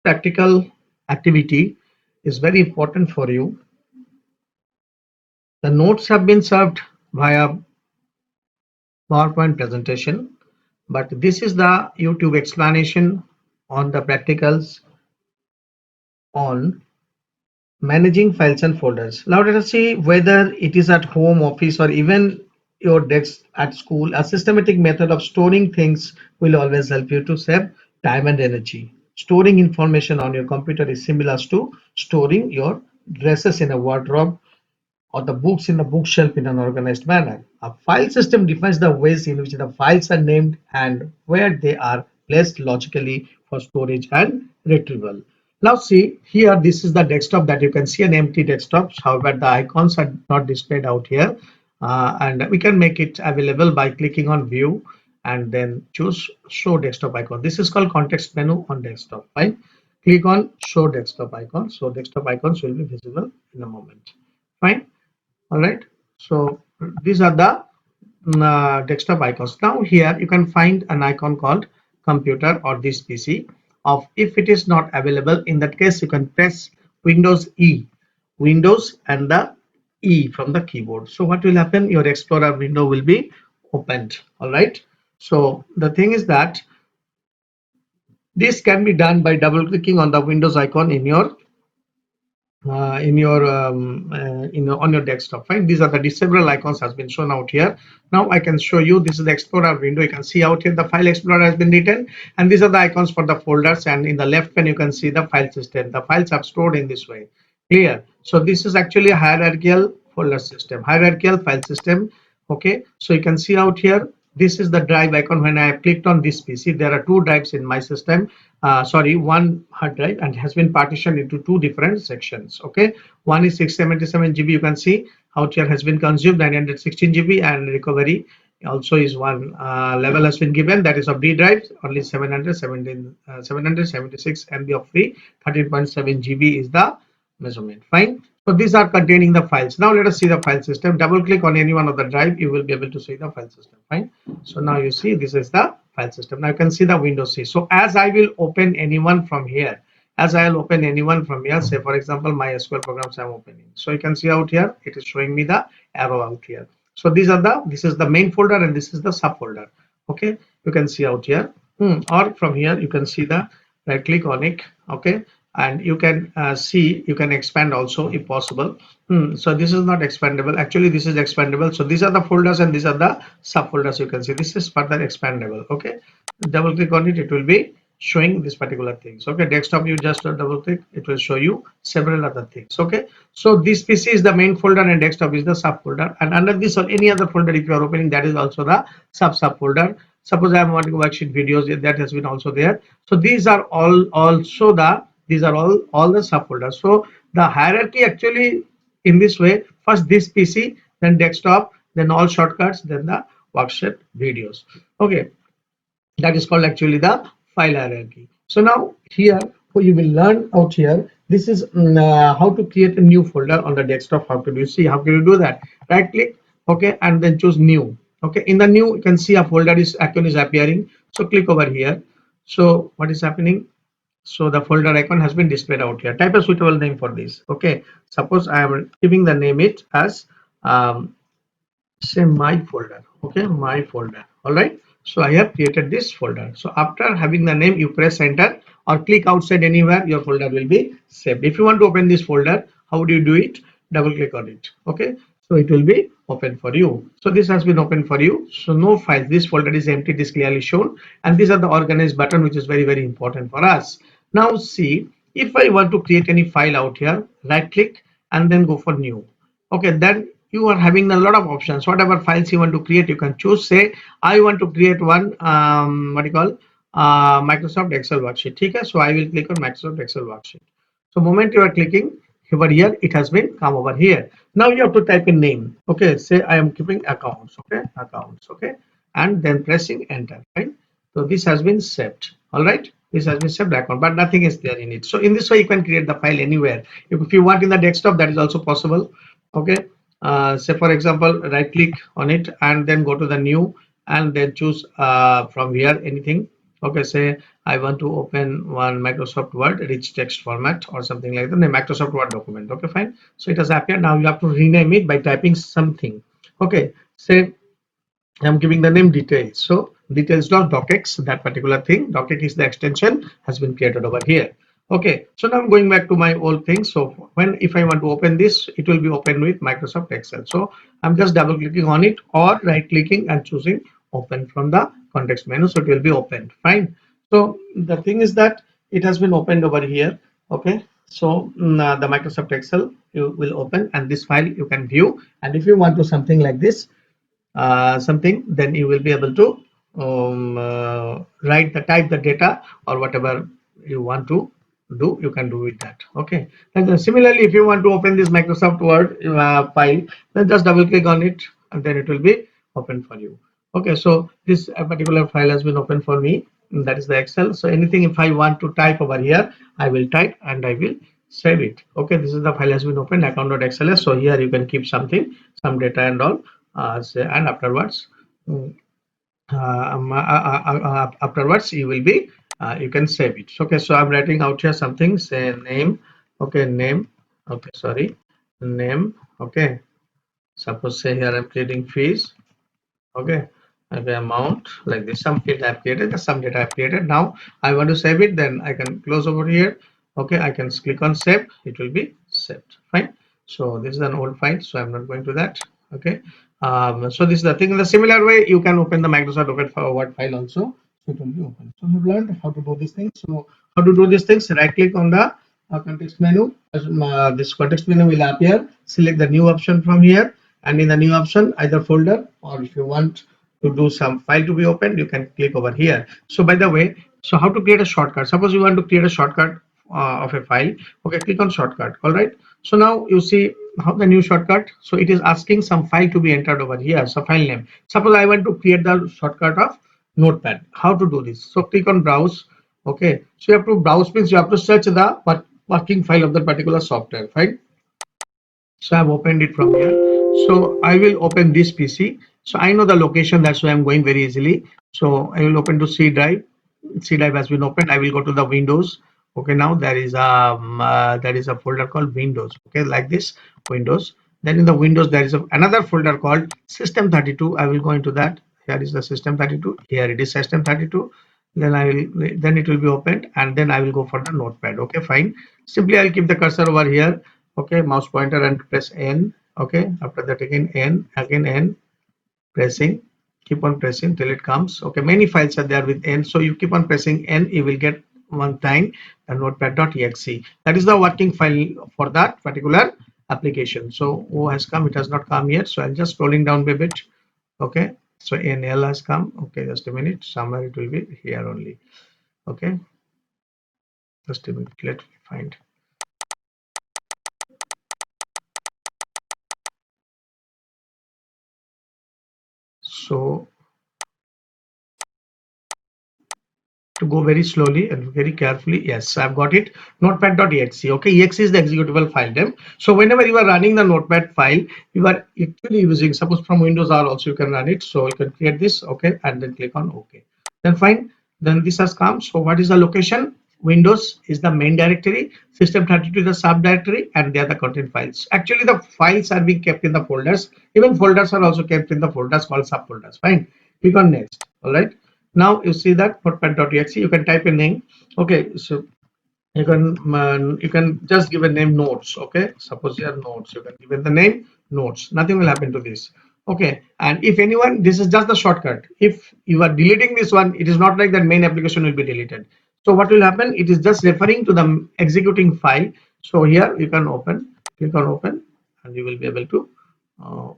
practical activity is very important for you. The notes have been served via PowerPoint presentation, but this is the YouTube explanation on the practicals on managing files and folders. Now let us see whether it is at home, office, or even your desk at school. A systematic method of storing things will always help you to save time and energy. Storing information on your computer is similar to storing your dresses in a wardrobe or the books in the bookshelf in an organized manner. A file system defines the ways in which the files are named and where they are placed logically for storage and retrieval. Now see here, this is the desktop that you can see an empty desktop. However, the icons are not displayed out here, and we can make it available by clicking on view and then choose show desktop icon. This is called context menu on desktop. Fine. Click on show desktop icon. So desktop icons will be visible in a moment. Fine. All right, so these are the desktop icons. Now here you can find an icon called computer or this PC. Of if it is not available, in that case you can press Windows and the E from the keyboard. So what will happen, your Explorer window will be opened. All right, so the thing is that this can be done by double clicking on the Windows icon on your desktop. Fine, these are the several icons has been shown out here. Now I can show you, this is the Explorer window. You can see out here the file explorer has been written, and these are the icons for the folders, and in the left pane you can see the file system. The files are stored in this way. Clear? So this is actually a hierarchical folder system, hierarchical file system. Okay, so you can see out here, this is the drive icon. When I have clicked on this PC, there are two drives in my system. One hard drive, and has been partitioned into two different sections. Okay, one is 677 GB. You can see out here has been consumed 916 GB, and recovery also is one level has been given, that is of D drive only 776 MB of free, 13.7 GB is the measurement. Fine. So these are containing the files. Now let us see the file system. Double click on any one of the drive, you will be able to see the file system. Fine. So now you see this is the file system. Now you can see the Windows C. So as I will open anyone from here, say for example my SQL programs I'm opening. So you can see out here it is showing me the arrow out here. So this is the main folder and this is the subfolder. Okay, you can see out here. Or from here you can see the right click on it. Okay, and you can see you can expand also if possible. So this is not expandable, actually this is expandable. So these are the folders and these are the subfolders. You can see this is further expandable. Okay, double click on it, it will be showing this particular things. Okay, desktop, you just double click, it will show you several other things. Okay, so this PC is the main folder and desktop is the subfolder, and under this or any other folder if you are opening, that is also the subfolder. Suppose I am wanting worksheet videos, that has been also there. So these are all also these are all the subfolders. So the hierarchy actually in this way: first this PC, then desktop, then all shortcuts, then the worksheet videos. Okay, that is called actually the file hierarchy. So now here you will learn out here, this is how to create a new folder on the desktop. How can you see, how can you do that? Right click, okay, and then choose new. Okay, in the new you can see a folder is icon is appearing. So click over here. So what is happening? So the folder icon has been displayed out here. Type a suitable name for this. Okay, suppose I am giving the name it as say my folder. Okay, my folder. All right, so I have created this folder. So after having the name, you press enter or click outside anywhere, your folder will be saved. If you want to open this folder, how do you do it? Double click on it. Okay, so it will be open for you. So this has been open for you. So no files, this folder is empty, it is clearly shown, and these are the organized button, which is very important for us. Now see, if I want to create any file out here, right click and then go for new. Okay, then you are having a lot of options. Whatever files you want to create, you can choose. Say I want to create one what do you call Microsoft Excel worksheet. Okay, so I will click on Microsoft Excel worksheet. So moment you are clicking over here, it has been come over here. Now you have to type in name. Okay, say I am keeping accounts. Okay, accounts. Okay, and then pressing enter. Right, so this has been saved. All right, this has been saved account, but nothing is there in it. So in this way you can create the file anywhere. If you want in the desktop, that is also possible. Okay, say for example, right click on it and then go to the new and then choose from here anything. Okay, say I want to open one Microsoft Word rich text format or something like that, the Microsoft Word document. Okay, fine. So it has appeared. Now you have to rename it by typing something. Okay, say I'm giving the name details. So details.docx, that particular thing, docx is the extension, has been created over here. Okay, so now I'm going back to my old thing. So if I want to open this, it will be open with Microsoft Excel. So I'm just double clicking on it or right clicking and choosing open from the context menu. So it will be opened. Fine. So the thing is that it has been opened over here. Okay. So the Microsoft Excel you will open, and this file you can view. And if you want to something like this, something, then you will be able to type the data or whatever you want to do, you can do with that. Okay, and then similarly, if you want to open this Microsoft Word file, then just double click on it and then it will be open for you. Okay, so this particular file has been open for me, and that is the Excel. So anything if I want to type over here, I will type and I will save it. Okay, this is the file has been opened, account.xls. So here you can keep something, some data and all, and afterwards afterwards you will be you can save it. Okay, so I'm writing out here something, say name. Okay, name. Okay, sorry, name. Okay, suppose say here I'm creating fees. Okay, the amount like this, some field I've created, some data I've created. Now I want to save it, then I can close over here. Okay, I can click on save, it will be saved. Fine. So this is an old file, so I'm not going to that. Okay, so this is the thing. In the similar way, you can open the Microsoft Word file also, so it will be open. So you've learned how to do these things. So how to do these things, right click on the context menu. This context menu will appear, select the new option from here, and in the new option, either folder, or if you want to do some file to be opened, you can click over here. So by the way, so how to create a shortcut? Suppose you want to create a shortcut of a file. Okay, click on shortcut. All right, so now you see how the new shortcut. So it is asking some file to be entered over here. So file name, suppose I want to create the shortcut of Notepad. How to do this? So click on browse. Okay, so you have to browse, means you have to search the working file of that particular software. Fine. So I've opened it from here. So I will open this PC. So I know the location, that's why I'm going very easily. So I will open to C drive. C drive has been opened. I will go to the Windows. Okay, now there is a folder called Windows. Okay, like this, Windows. Then in the Windows there is another folder called System32. I will go into that. Here is the System32. Here it is System32. Then it will be opened, and then I will go for the Notepad. Okay, fine. Simply I'll keep the cursor over here. Okay, mouse pointer and press N. Okay, after that again N, pressing, keep on pressing till it comes. Okay, many files are there with N, so you keep on pressing N, you will get one time the notepad.exe. That is the working file for that particular application. So O has come, it has not come yet, so I'm just scrolling down a bit. Okay, so NL has come. Okay, just a minute, somewhere it will be here only. Okay, just a minute, let's find. So to go very slowly and very carefully, yes, I've got it. Notepad.exe. Okay, exe is the executable file name. So whenever you are running the Notepad file, you are actually using, suppose from Windows R also you can run it. So you can create this, okay, and then click on OK. Then fine, then this has come. So what is the location? Windows is the main directory, System32 is the subdirectory, and they are the content files. Actually, the files are being kept in the folders. Even folders are also kept in the folders called subfolders. Fine. Click on next. All right. Now you see that notepad.exe, you can type a name. Okay, so you can just give a name notes. Okay, suppose here notes, you can give it the name notes, nothing will happen to this. Okay, and if anyone, this is just the shortcut, if you are deleting this one, it is not like that main application will be deleted. So what will happen, it is just referring to the executing file. So here you can open, click on open, and you will be able to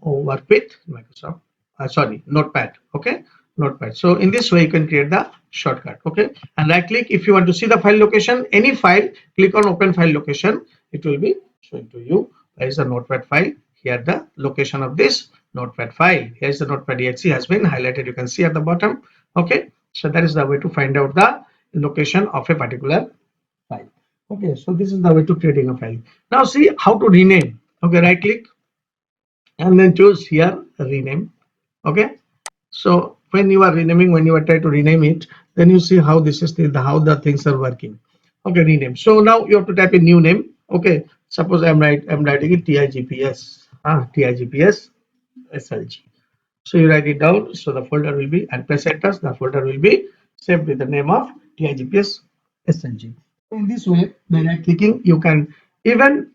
work with Microsoft sorry, Notepad. Okay, Notepad. So in this way you can create the shortcut. Okay, and right click, if you want to see the file location, any file, click on open file location, it will be showing to you. There is a Notepad file. Here the location of this Notepad file. Here is the Notepad.exe has been highlighted, you can see at the bottom. Okay, so that is the way to find out the location of a particular file. Okay, so this is the way to creating a file. Now see how to rename. Okay, right click and then choose here rename. Okay, so when you are renaming, when you are trying to rename it, then you see how this is how the things are working. Okay, rename. So now you have to type a new name. Okay, suppose I'm writing it TIGPS, TIGPS SLG. So you write it down. So the folder will be, and press enter. The folder will be saved with the name of TIGPS SLG. In this way, by right clicking, you can even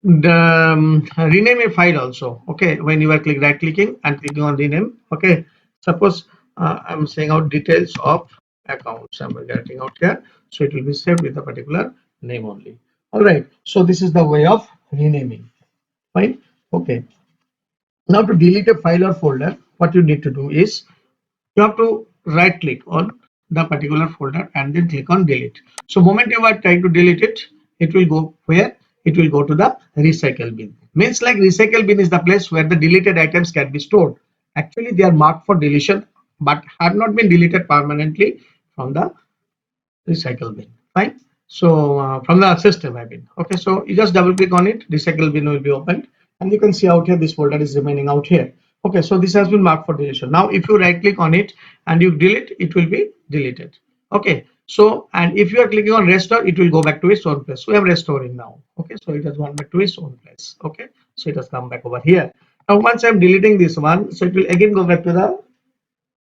rename a file also. Okay, when you are right clicking and clicking on rename. Okay, suppose I'm saying out details of accounts. I'm getting out here, so it will be saved with a particular name only. All right, so this is the way of renaming. Fine. Okay, now to delete a file or folder, what you need to do is you have to right click on the particular folder and then click on delete. So moment you are trying to delete it, it will go where? It will go to the recycle bin. Means like recycle bin is the place where the deleted items can be stored. Actually they are marked for deletion but have not been deleted permanently from the recycle bin. Fine. So from the system I mean. Okay, so you just double click on it, recycle bin will be opened and you can see out here this folder is remaining out here. Okay, so this has been marked for deletion. Now if you right click on it and you delete, it will be deleted. Okay, so and if you are clicking on restore, it will go back to its own place. So we are restoring now. Okay, so it has gone back to its own place. Okay, so it has come back over here. Now once I'm deleting this one, so it will again go back to the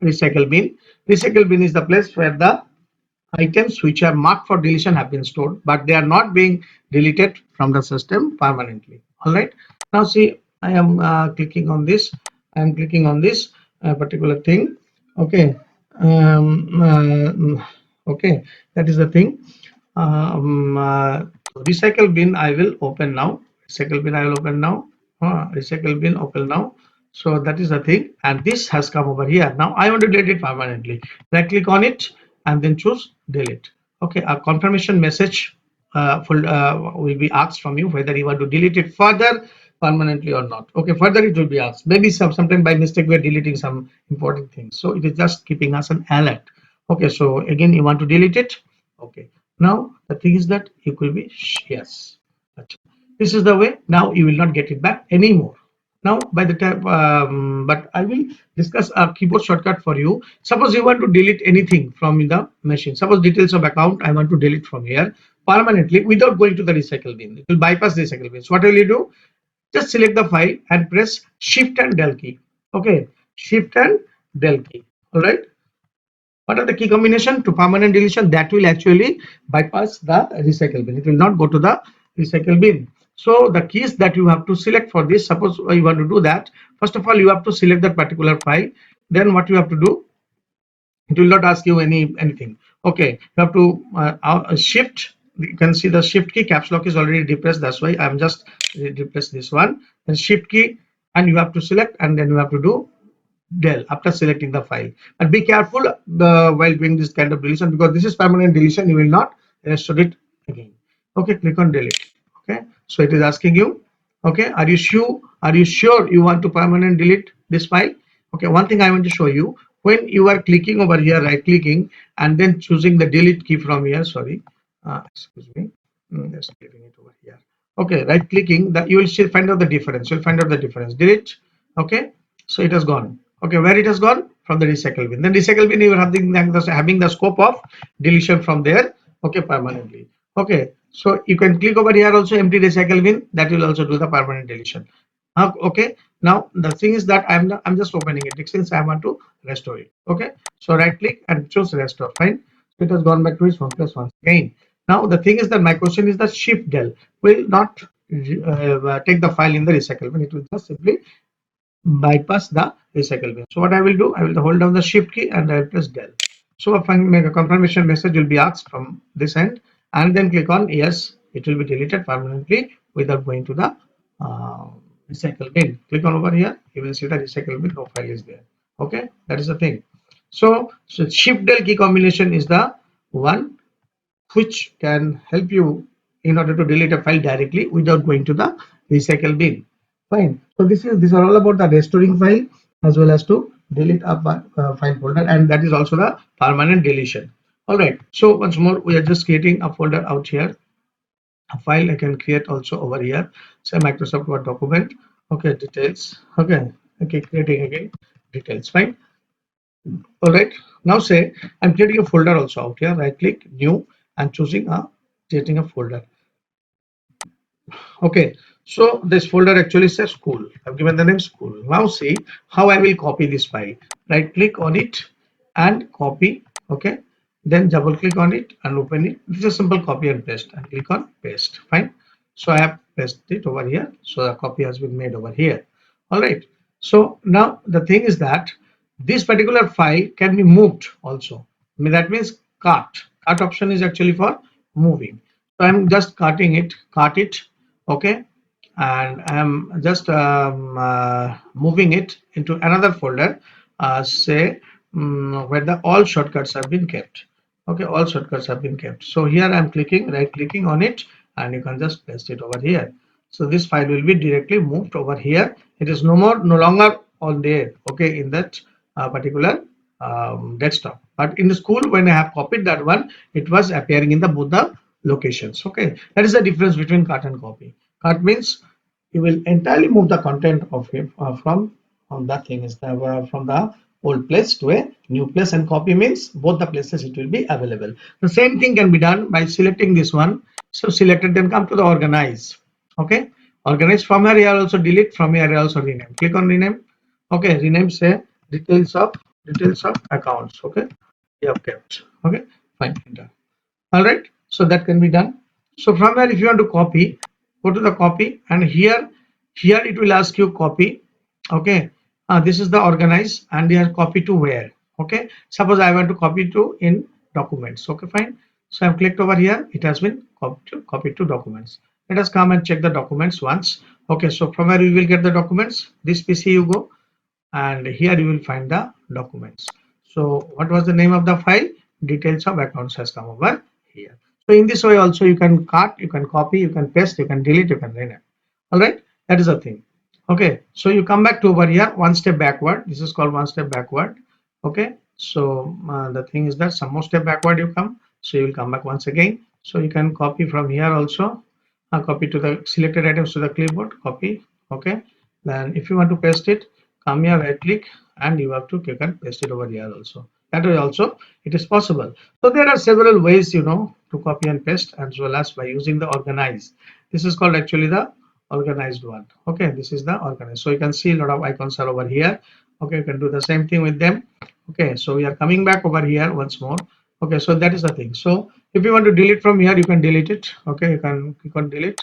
recycle bin. Recycle bin is the place where the items which are marked for deletion have been stored, but they are not being deleted from the system permanently. All right. Now see, I am clicking on this. I am clicking on this particular thing. Okay. Okay. That is the thing. Recycle bin I will open now. Recycle bin I will open now. Recycle bin open now. So that is the thing, and this has come over here. Now I want to delete it permanently. Right click on it and then choose delete. Okay, a confirmation message will be asked from you whether you want to delete it further permanently or not. Okay, further it will be asked. Maybe sometime by mistake we are deleting some important things, so it is just keeping us an alert. Okay, so again you want to delete it. Okay, now the thing is that it will be yes. This is the way. Now you will not get it back anymore. Now by the time but I will discuss a keyboard shortcut for you. Suppose you want to delete anything from the machine, suppose details of account I want to delete from here permanently without going to the recycle bin. It will bypass the recycle bin. So what will you do? Just select the file and press shift and del key. Okay, shift and del key. All right, what are the key combination to permanent deletion? That will actually bypass the recycle bin. It will not go to the recycle bin. So the keys that you have to select for this, suppose you want to do that, first of all you have to select that particular file. Then what you have to do, it will not ask you anything. Okay, you have to shift. You can see the shift key, caps lock is already depressed, that's why I'm just depress this one, and shift key, and you have to select, and then you have to do del after selecting the file. But be careful while doing this kind of deletion, because this is permanent deletion, you will not restore it again. Okay, click on delete. Okay, so it is asking you, okay, are you sure you want to permanent delete this file? Okay, one thing I want to show you, when you are clicking over here, right clicking and then choosing the delete key from here, sorry, excuse me, just leaving it over here. Okay, right clicking, that you will still find out the difference. You'll find out the difference. Delete. Okay, so it has gone. Okay, where it has gone? From the recycle bin. Then recycle bin, you are having the scope of deletion from there. Okay, permanently. Okay, so you can click over here also, empty recycle bin. That will also do the permanent deletion. Okay, now the thing is that I'm just opening it since I want to restore it. Okay, so right click and choose restore. Fine. So it has gone back to its one place once again. Now the thing is that my question is that shift del will not take the file in the recycle bin. It will just simply bypass the recycle bin. So what I will do, I will hold down the shift key and I will press del. So a confirmation message will be asked from this end, and then click on yes, it will be deleted permanently without going to the uh, recycle bin. Click on over here, you will see the recycle bin, no file is there. Okay, that is the thing. So shift del key combination is the one which can help you in order to delete a file directly without going to the recycle bin. Fine. So these are all about the restoring file as well as to delete a file folder, and that is also the permanent deletion. All right. So once more, we are just creating a folder out here. A file I can create also over here. Say Microsoft Word document. Okay, details. Okay. Okay, creating again details. Fine. All right. Now say I'm creating a folder also out here. Right click, new, and choosing a creating a folder. Okay. So this folder actually says school. I've given the name school. Now see how I will copy this file. Right click on it and copy. Okay. Then double click on it and open it. This is a simple copy and paste. And click on paste. Fine. So I have pasted it over here. So the copy has been made over here. All right. So now the thing is that this particular file can be moved also. I mean, that means cut. Cut option is actually for moving. So I'm just cutting it, cut it, okay, and I'm just moving it into another folder, say where the all shortcuts have been kept. Okay, all shortcuts have been kept. So here I'm clicking, right clicking on it, and you can just paste it over here. So this file will be directly moved over here. It is no longer on there, okay, in that particular desktop. But in the school, when I have copied that one, it was appearing in the both the locations. Okay, that is the difference between cut and copy. Cut means you will entirely move the content of it from that thing is from the old place to a new place, and copy means both the places it will be available. The same thing can be done by selecting this one. So selected, then come to the organize. Okay, organize. From here also delete, from here also rename. Click on rename. Okay, rename, say details of accounts. Okay, you have kept. Okay, fine, enter. All right, so that can be done. So from here if you want to copy, go to the copy, and here it will ask you copy. Okay, this is the organize, and here copy to where. Okay, suppose I want to copy to in documents. Okay, fine. So I've clicked over here, it has been copied to documents. Let us come and check the documents once. Okay, so from where we will get the documents, this PC you go, and here you will find the documents. So what was the name of the file? Details of accounts has come over here. So in this way also you can cut, you can copy, you can paste, you can delete, you can rename. All right, that is the thing. Okay, so you come back to over here, one step backward. This is called one step backward. Okay, so the thing is that some more step backward you come, so you will come back once again. So you can copy from here also, copy to the selected items to the clipboard, copy. Okay, then if you want to paste it, come here, right click, and you have to click and paste it over here also. That way also it is possible. So there are several ways, you know, to copy and paste, as well as by using the organize. This is called actually the organized one. Okay, this is the organized. So you can see a lot of icons are over here. Okay, you can do the same thing with them. Okay, so we are coming back over here once more. Okay, so that is the thing. So if you want to delete from here, you can delete it. Okay, you can click on delete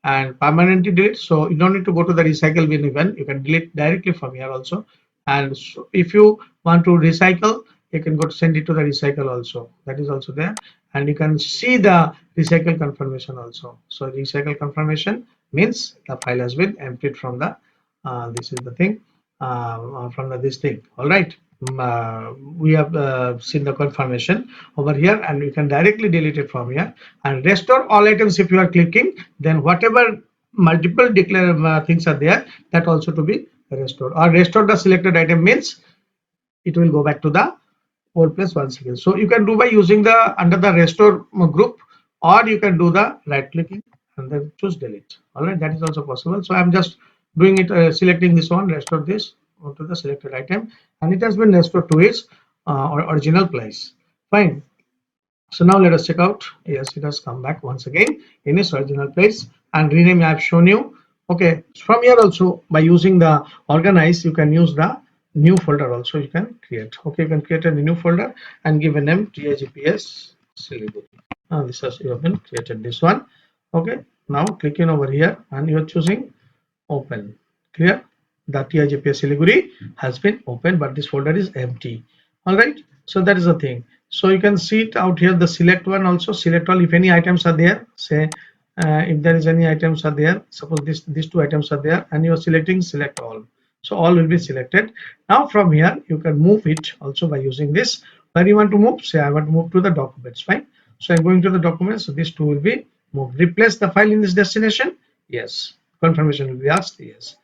and permanently delete. So you don't need to go to the recycle bin even. You can delete directly from here also. And so if you want to recycle, you can go to send it to the recycle also. That is also there. And you can see the recycle confirmation also. So recycle confirmation means the file has been emptied from the this is the thing from the this thing. All right. We have seen the confirmation over here, and you can directly delete it from here and restore all items. If you are clicking, then whatever multiple declare things are there, that also to be restored, or restore the selected item means it will go back to the old place once again. So you can do by using the under the restore group, or you can do the right clicking and then choose delete. All right, that is also possible. So I'm just doing it, selecting this one, restore this to the selected item, and it has been restored to its original place. Fine. So now let us check out. Yes, it has come back once again in its original place, and rename I have shown you. Okay, from here also by using the organize, you can use the new folder also you can create. Okay, you can create a new folder and give a name TIGPS Siliguri. This has you have been created this one. Okay, now click in over here and you are choosing open. Clear? The TIGPS Siliguri has been opened, but this folder is empty. All right, so that is the thing. So you can see it out here, the select one also, select all. If any items are there, say if there is any items are there, suppose these two items are there, and you are selecting select all. So all will be selected. Now from here you can move it also by using this. Where you want to move, say I want to move to the documents. Fine. So I'm going to the documents. So this two will be moved. Replace the file in this destination. Yes. Confirmation will be asked. Yes.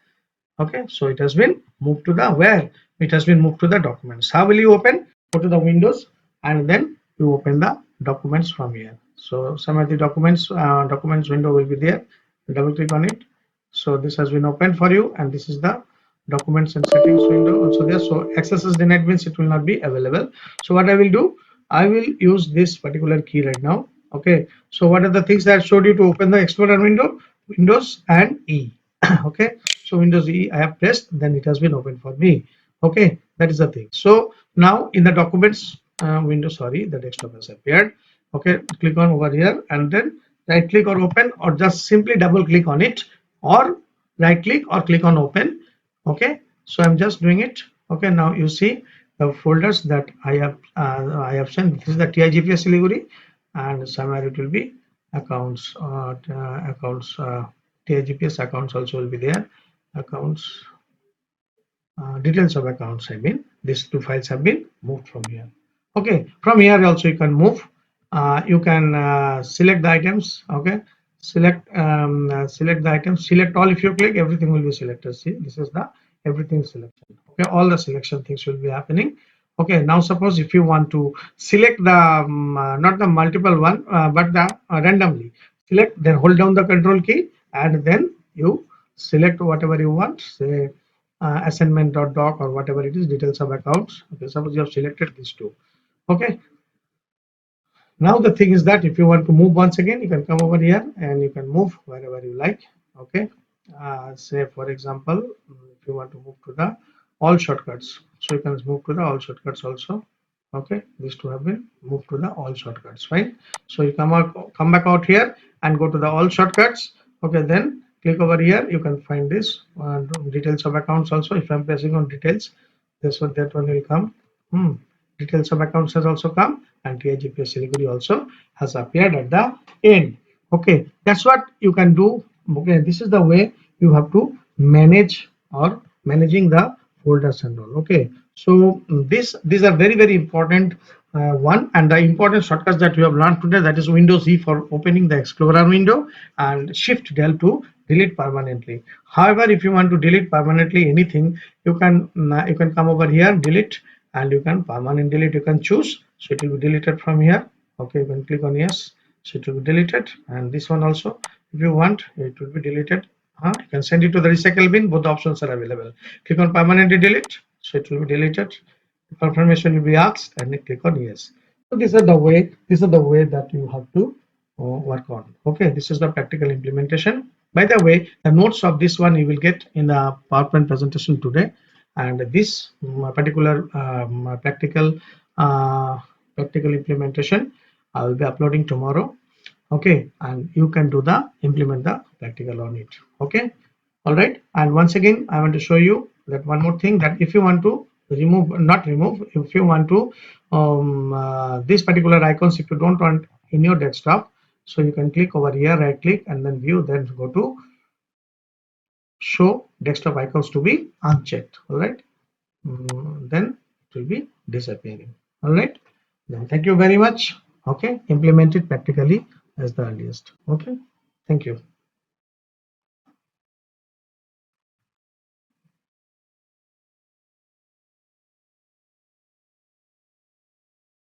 Okay, so it has been moved to the where? It has been moved to the documents. How will you open? Go to the Windows and then you open the documents from here. So some of the documents window will be there. Double click on it. So this has been opened for you, and this is the documents and settings window also there. So access is denied means it will not be available. So what I will do, I will use this particular key right now. Okay, so what are the things that I showed you to open the Explorer window? Windows and E. Okay, so Windows E I have pressed, then it has been opened for me. Okay, that is the thing. So now in the documents window, sorry, the desktop has appeared. Okay, click on over here and then right click or open, or just simply double click on it, or right click or click on open. Okay, so I'm just doing it. Okay, now you see the folders that I have sent. This is the TIGPS Siliguri, and somewhere it will be accounts, TIGPS accounts also will be there. Accounts, details of accounts, I mean these two files have been moved from here. Okay, from here also you can move, you can select the items. Okay, select the items, select all. If you click, everything will be selected. See, this is the everything selection. Okay, all the selection things will be happening. Okay, now suppose if you want to select the not the multiple one, but the randomly select, then hold down the control key and then you select whatever you want, say assignment.doc or whatever it is, details of accounts. Okay, suppose you have selected these two. Okay, now the thing is that if you want to move once again, you can come over here and you can move wherever you like. Okay, say for example, if you want to move to the all shortcuts, so you can move to the all shortcuts also. Okay, these two have been moved to the all shortcuts. Fine, so you come back out here and go to the all shortcuts. Okay, then click over here, you can find this details of accounts also. If I'm pressing on details, this one, that one will come. Details of accounts has also come, and TIGPS Siliguri also has appeared at the end. Okay, that's what you can do. Okay, this is the way you have to manage or managing the folders and all. Okay, so these are very important one, and the important shortcuts that you have learned today, that is Windows E for opening the Explorer window and Shift Del to delete permanently. However, if you want to delete permanently anything, you can come over here, delete, and you can permanent delete, you can choose, so it will be deleted from here. Okay, you can click on yes, so it will be deleted, and this one also if you want, it will be deleted. You can send it to the recycle bin. Both options are available. Click on permanently delete, so it will be deleted. Confirmation will be asked, and you click on yes. So these are the way that you have to work on. Okay, this is the practical implementation. By the way, the notes of this one you will get in the PowerPoint presentation today, and this particular practical implementation I will be uploading tomorrow. Okay, and you can do the implement the practical on it. Okay, all right. And once again I want to show you that one more thing, that if you want to remove, not remove, if you want to these particular icons, if you don't want in your desktop, so you can click over here, right click, and then view, then go to show desktop icons to be unchecked. All right, then it will be disappearing. All right, then thank you very much. Okay, implement it practically as the earliest. Okay, thank you.